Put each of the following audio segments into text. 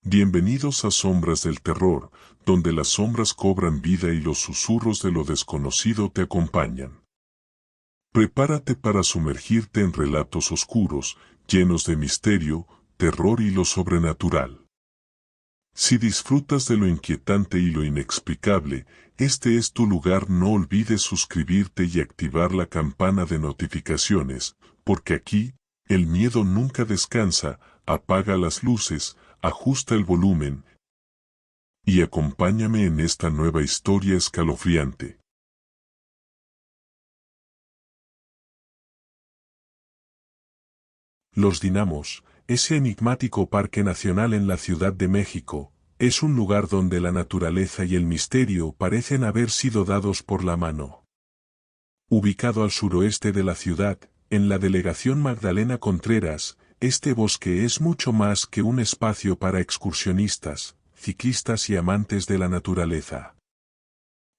Bienvenidos a Sombras del Terror, donde las sombras cobran vida y los susurros de lo desconocido te acompañan. Prepárate para sumergirte en relatos oscuros, llenos de misterio, terror y lo sobrenatural. Si disfrutas de lo inquietante y lo inexplicable, este es tu lugar. No olvides suscribirte y activar la campana de notificaciones, porque aquí, el miedo nunca descansa. Apaga las luces, ajusta el volumen y acompáñame en esta nueva historia escalofriante. Los Dinamos, ese enigmático parque nacional en la Ciudad de México, es un lugar donde la naturaleza y el misterio parecen haber sido dados por la mano. Ubicado al suroeste de la ciudad, en la delegación Magdalena Contreras, este bosque es mucho más que un espacio para excursionistas, ciclistas y amantes de la naturaleza.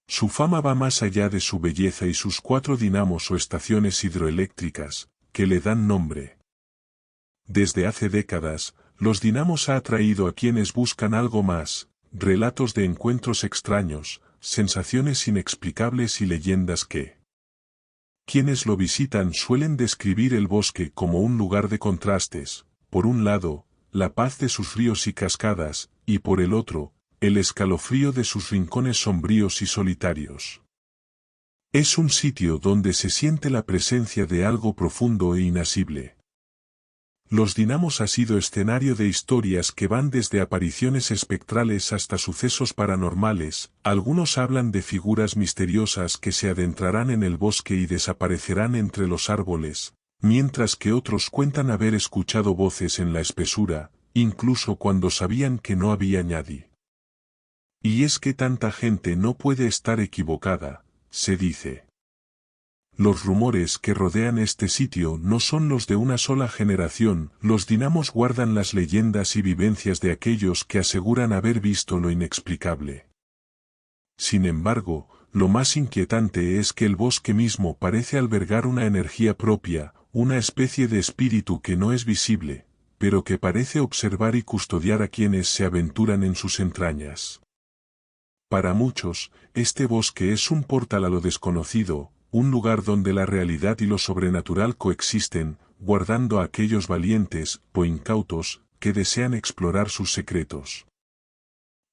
Su fama va más allá de su belleza y sus 4 dinamos o estaciones hidroeléctricas, que le dan nombre. Desde hace décadas, Los Dinamos ha atraído a quienes buscan algo más, relatos de encuentros extraños, sensaciones inexplicables y leyendas que quienes lo visitan suelen describir el bosque como un lugar de contrastes, por un lado, la paz de sus ríos y cascadas, y por el otro, el escalofrío de sus rincones sombríos y solitarios. Es un sitio donde se siente la presencia de algo profundo e inasible. Los Dinamos ha sido escenario de historias que van desde apariciones espectrales hasta sucesos paranormales. Algunos hablan de figuras misteriosas que se adentrarán en el bosque y desaparecerán entre los árboles, mientras que otros cuentan haber escuchado voces en la espesura, incluso cuando sabían que no había nadie. Y es que tanta gente no puede estar equivocada, se dice. Los rumores que rodean este sitio no son los de una sola generación. Los Dinamos guardan las leyendas y vivencias de aquellos que aseguran haber visto lo inexplicable. Sin embargo, lo más inquietante es que el bosque mismo parece albergar una energía propia, una especie de espíritu que no es visible, pero que parece observar y custodiar a quienes se aventuran en sus entrañas. Para muchos, este bosque es un portal a lo desconocido, un lugar donde la realidad y lo sobrenatural coexisten, guardando a aquellos valientes o incautos que desean explorar sus secretos.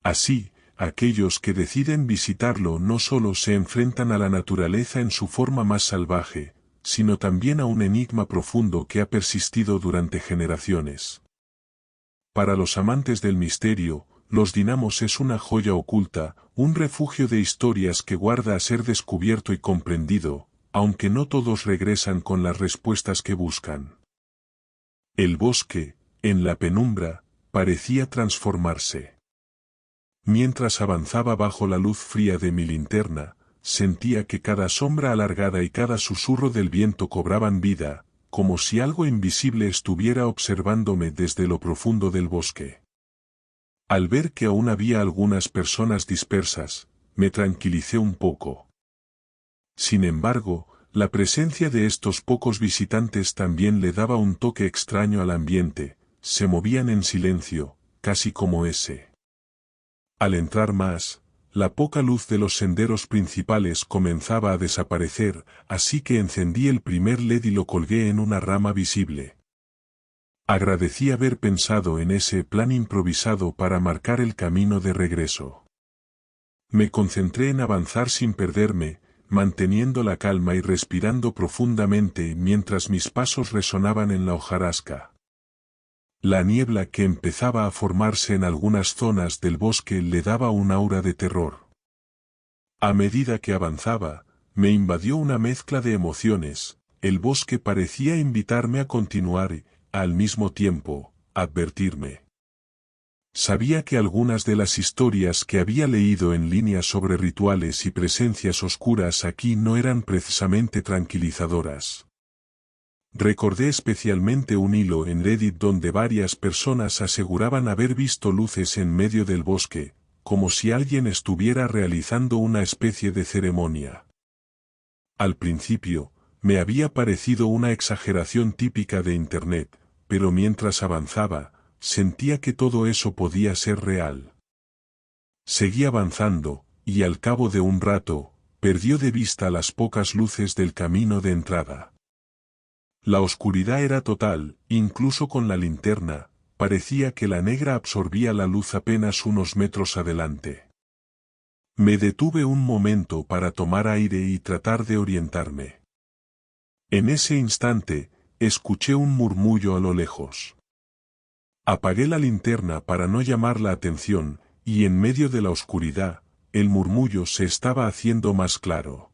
Así, aquellos que deciden visitarlo no solo se enfrentan a la naturaleza en su forma más salvaje, sino también a un enigma profundo que ha persistido durante generaciones. Para los amantes del misterio, Los Dinamos es una joya oculta, un refugio de historias que guarda a ser descubierto y comprendido, aunque no todos regresan con las respuestas que buscan. El bosque, en la penumbra, parecía transformarse. Mientras avanzaba bajo la luz fría de mi linterna, sentía que cada sombra alargada y cada susurro del viento cobraban vida, como si algo invisible estuviera observándome desde lo profundo del bosque. Al ver que aún había algunas personas dispersas, me tranquilicé un poco. Sin embargo, la presencia de estos pocos visitantes también le daba un toque extraño al ambiente. Se movían en silencio, casi como ese. Al entrar más, la poca luz de los senderos principales comenzaba a desaparecer, así que encendí el primer LED y lo colgué en una rama visible. Agradecí haber pensado en ese plan improvisado para marcar el camino de regreso. Me concentré en avanzar sin perderme, manteniendo la calma y respirando profundamente mientras mis pasos resonaban en la hojarasca. La niebla que empezaba a formarse en algunas zonas del bosque le daba un aura de terror. A medida que avanzaba, me invadió una mezcla de emociones. El bosque parecía invitarme a continuar, al mismo tiempo, advertirme. Sabía que algunas de las historias que había leído en línea sobre rituales y presencias oscuras aquí no eran precisamente tranquilizadoras. Recordé especialmente un hilo en Reddit donde varias personas aseguraban haber visto luces en medio del bosque, como si alguien estuviera realizando una especie de ceremonia. Al principio, me había parecido una exageración típica de Internet, pero mientras avanzaba, sentía que todo eso podía ser real. Seguí avanzando, y al cabo de un rato, perdió de vista las pocas luces del camino de entrada. La oscuridad era total, incluso con la linterna, parecía que la negra absorbía la luz apenas unos metros adelante. Me detuve un momento para tomar aire y tratar de orientarme. En ese instante, escuché un murmullo a lo lejos. Apagué la linterna para no llamar la atención, y en medio de la oscuridad, el murmullo se estaba haciendo más claro.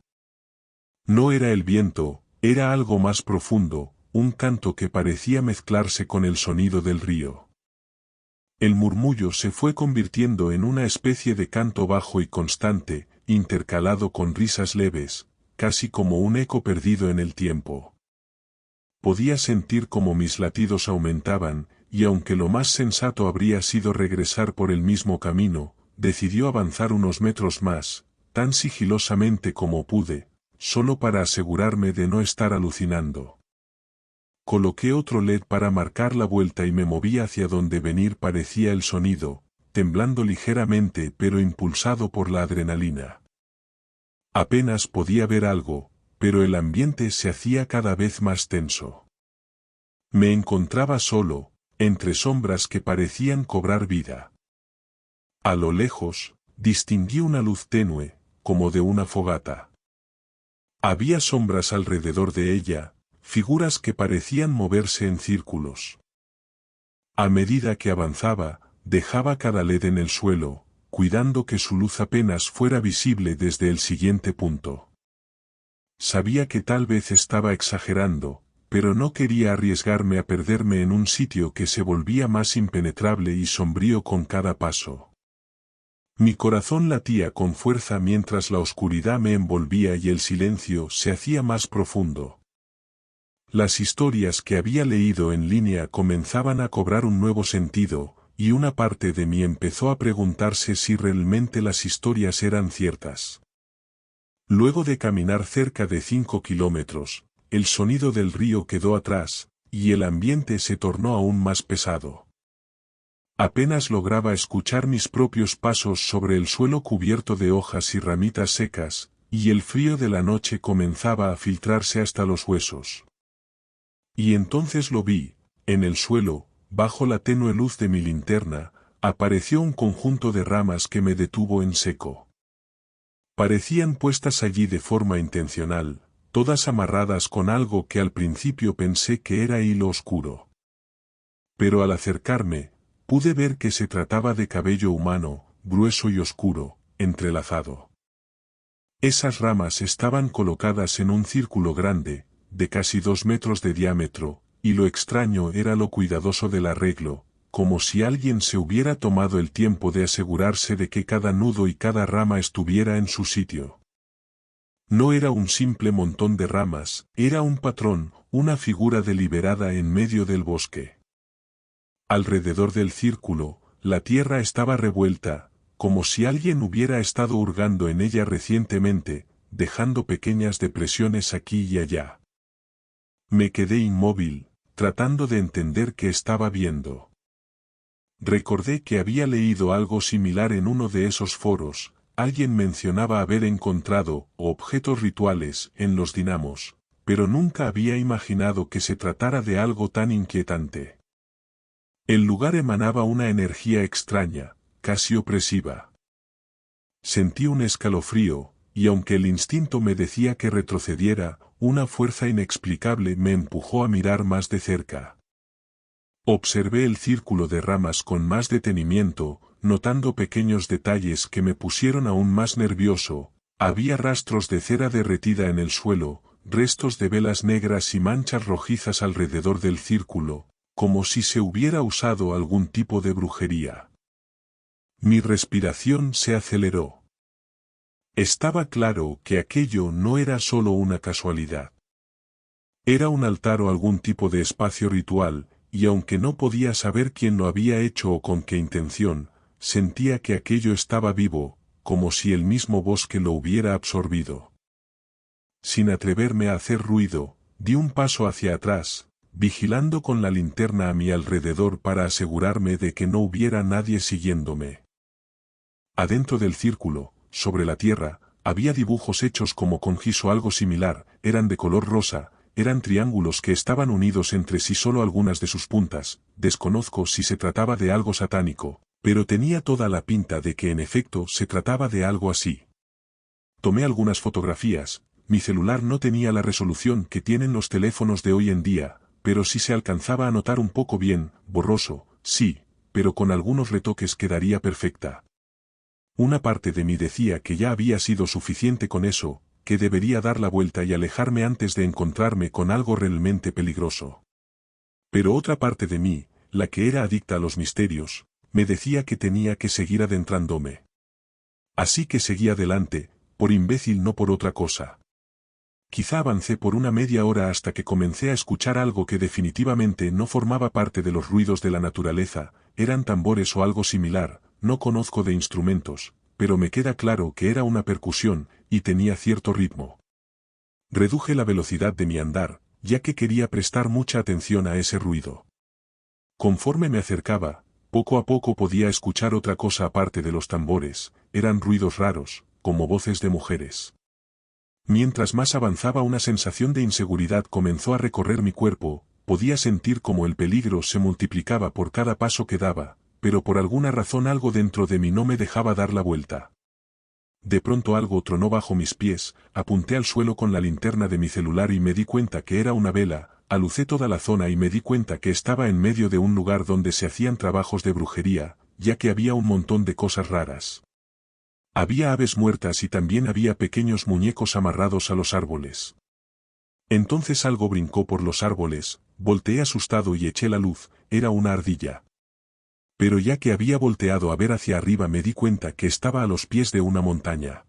No era el viento, era algo más profundo, un canto que parecía mezclarse con el sonido del río. El murmullo se fue convirtiendo en una especie de canto bajo y constante, intercalado con risas leves, casi como un eco perdido en el tiempo. Podía sentir como mis latidos aumentaban, y aunque lo más sensato habría sido regresar por el mismo camino, decidió avanzar unos metros más, tan sigilosamente como pude, solo para asegurarme de no estar alucinando. Coloqué otro LED para marcar la vuelta y me moví hacia donde venir parecía el sonido, temblando ligeramente pero impulsado por la adrenalina. Apenas podía ver algo, pero el ambiente se hacía cada vez más tenso. Me encontraba solo, entre sombras que parecían cobrar vida. A lo lejos, distinguí una luz tenue, como de una fogata. Había sombras alrededor de ella, figuras que parecían moverse en círculos. A medida que avanzaba, dejaba cada LED en el suelo, cuidando que su luz apenas fuera visible desde el siguiente punto. Sabía que tal vez estaba exagerando, pero no quería arriesgarme a perderme en un sitio que se volvía más impenetrable y sombrío con cada paso. Mi corazón latía con fuerza mientras la oscuridad me envolvía y el silencio se hacía más profundo. Las historias que había leído en línea comenzaban a cobrar un nuevo sentido, y una parte de mí empezó a preguntarse si realmente las historias eran ciertas. Luego de caminar cerca de 5 kilómetros, el sonido del río quedó atrás, y el ambiente se tornó aún más pesado. Apenas lograba escuchar mis propios pasos sobre el suelo cubierto de hojas y ramitas secas, y el frío de la noche comenzaba a filtrarse hasta los huesos. Y entonces lo vi, en el suelo, bajo la tenue luz de mi linterna, apareció un conjunto de ramas que me detuvo en seco. Parecían puestas allí de forma intencional, todas amarradas con algo que al principio pensé que era hilo oscuro. Pero al acercarme, pude ver que se trataba de cabello humano, grueso y oscuro, entrelazado. Esas ramas estaban colocadas en un círculo grande, de casi 2 metros de diámetro, y lo extraño era lo cuidadoso del arreglo, como si alguien se hubiera tomado el tiempo de asegurarse de que cada nudo y cada rama estuviera en su sitio. No era un simple montón de ramas, era un patrón, una figura deliberada en medio del bosque. Alrededor del círculo, la tierra estaba revuelta, como si alguien hubiera estado hurgando en ella recientemente, dejando pequeñas depresiones aquí y allá. Me quedé inmóvil, tratando de entender qué estaba viendo. Recordé que había leído algo similar en uno de esos foros, alguien mencionaba haber encontrado objetos rituales en los dinamos, pero nunca había imaginado que se tratara de algo tan inquietante. El lugar emanaba una energía extraña, casi opresiva. Sentí un escalofrío, y aunque el instinto me decía que retrocediera, una fuerza inexplicable me empujó a mirar más de cerca. Observé el círculo de ramas con más detenimiento, notando pequeños detalles que me pusieron aún más nervioso. Había rastros de cera derretida en el suelo, restos de velas negras y manchas rojizas alrededor del círculo, como si se hubiera usado algún tipo de brujería. Mi respiración se aceleró. Estaba claro que aquello no era solo una casualidad. Era un altar o algún tipo de espacio ritual, y aunque no podía saber quién lo había hecho o con qué intención, sentía que aquello estaba vivo, como si el mismo bosque lo hubiera absorbido. Sin atreverme a hacer ruido, di un paso hacia atrás, vigilando con la linterna a mi alrededor para asegurarme de que no hubiera nadie siguiéndome. Adentro del círculo, sobre la tierra, había dibujos hechos como con gis o algo similar, eran de color rosa, eran triángulos que estaban unidos entre sí solo algunas de sus puntas, desconozco si se trataba de algo satánico, pero tenía toda la pinta de que en efecto se trataba de algo así. Tomé algunas fotografías, mi celular no tenía la resolución que tienen los teléfonos de hoy en día, pero sí se alcanzaba a notar un poco bien, borroso, sí, pero con algunos retoques quedaría perfecta. Una parte de mí decía que ya había sido suficiente con eso, que debería dar la vuelta y alejarme antes de encontrarme con algo realmente peligroso. Pero otra parte de mí, la que era adicta a los misterios, me decía que tenía que seguir adentrándome. Así que seguí adelante, por imbécil no por otra cosa. Quizá avancé por una media hora hasta que comencé a escuchar algo que definitivamente no formaba parte de los ruidos de la naturaleza, eran tambores o algo similar, no conozco de instrumentos, pero me queda claro que era una percusión, y tenía cierto ritmo. Reduje la velocidad de mi andar, ya que quería prestar mucha atención a ese ruido. Conforme me acercaba, poco a poco podía escuchar otra cosa aparte de los tambores, eran ruidos raros, como voces de mujeres. Mientras más avanzaba una sensación de inseguridad comenzó a recorrer mi cuerpo, podía sentir como el peligro se multiplicaba por cada paso que daba, pero por alguna razón algo dentro de mí no me dejaba dar la vuelta. De pronto algo tronó bajo mis pies, apunté al suelo con la linterna de mi celular y me di cuenta que era una vela, alucé toda la zona y me di cuenta que estaba en medio de un lugar donde se hacían trabajos de brujería, ya que había un montón de cosas raras. Había aves muertas y también había pequeños muñecos amarrados a los árboles. Entonces algo brincó por los árboles, volteé asustado y eché la luz, era una ardilla. Pero ya que había volteado a ver hacia arriba me di cuenta que estaba a los pies de una montaña.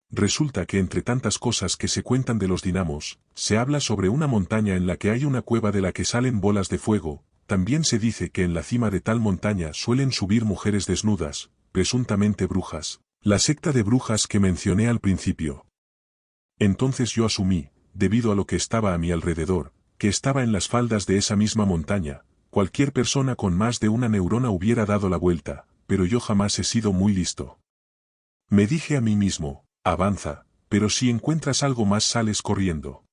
Resulta que entre tantas cosas que se cuentan de los dinamos, se habla sobre una montaña en la que hay una cueva de la que salen bolas de fuego, también se dice que en la cima de tal montaña suelen subir mujeres desnudas, presuntamente brujas, la secta de brujas que mencioné al principio. Entonces yo asumí, debido a lo que estaba a mi alrededor, que estaba en las faldas de esa misma montaña. Cualquier persona con más de una neurona hubiera dado la vuelta, pero yo jamás he sido muy listo. Me dije a mí mismo, avanza, pero si encuentras algo más sales corriendo.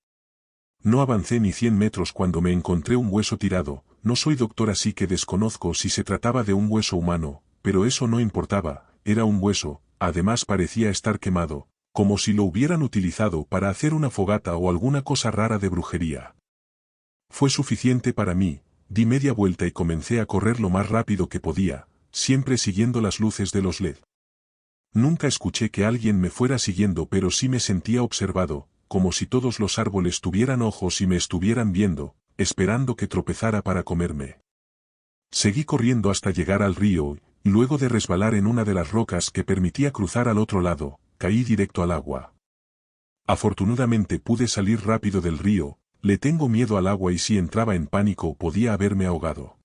No avancé ni 100 metros cuando me encontré un hueso tirado, no soy doctor así que desconozco si se trataba de un hueso humano, pero eso no importaba, era un hueso, además parecía estar quemado, como si lo hubieran utilizado para hacer una fogata o alguna cosa rara de brujería. Fue suficiente para mí. Di media vuelta y comencé a correr lo más rápido que podía, siempre siguiendo las luces de los LED. Nunca escuché que alguien me fuera siguiendo, pero sí me sentía observado, como si todos los árboles tuvieran ojos y me estuvieran viendo, esperando que tropezara para comerme. Seguí corriendo hasta llegar al río, y luego de resbalar en una de las rocas que permitía cruzar al otro lado, caí directo al agua. Afortunadamente pude salir rápido del río. Le tengo miedo al agua y si entraba en pánico podía haberme ahogado.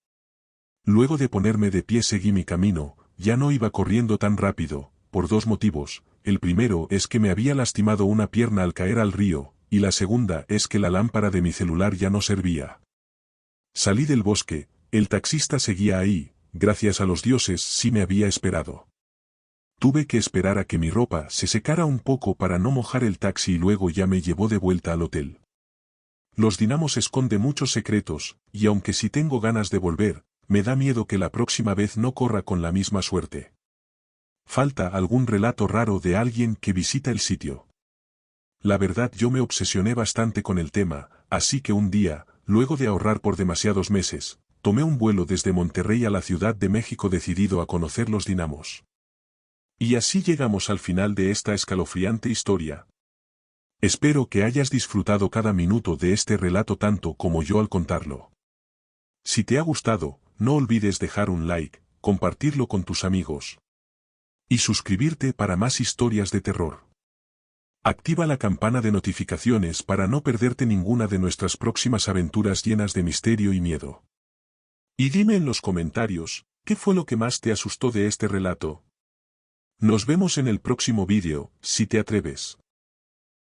Luego de ponerme de pie seguí mi camino, ya no iba corriendo tan rápido, por dos motivos, el primero es que me había lastimado una pierna al caer al río, y la segunda es que la lámpara de mi celular ya no servía. Salí del bosque, el taxista seguía ahí, gracias a los dioses sí me había esperado. Tuve que esperar a que mi ropa se secara un poco para no mojar el taxi y luego ya me llevó de vuelta al hotel. Los dinamos esconden muchos secretos, y aunque sí tengo ganas de volver, me da miedo que la próxima vez no corra con la misma suerte. Falta algún relato raro de alguien que visita el sitio. La verdad yo me obsesioné bastante con el tema, así que un día, luego de ahorrar por demasiados meses, tomé un vuelo desde Monterrey a la Ciudad de México decidido a conocer los dinamos. Y así llegamos al final de esta escalofriante historia. Espero que hayas disfrutado cada minuto de este relato tanto como yo al contarlo. Si te ha gustado, no olvides dejar un like, compartirlo con tus amigos. Y suscribirte para más historias de terror. Activa la campana de notificaciones para no perderte ninguna de nuestras próximas aventuras llenas de misterio y miedo. Y dime en los comentarios, ¿qué fue lo que más te asustó de este relato? Nos vemos en el próximo vídeo, si te atreves.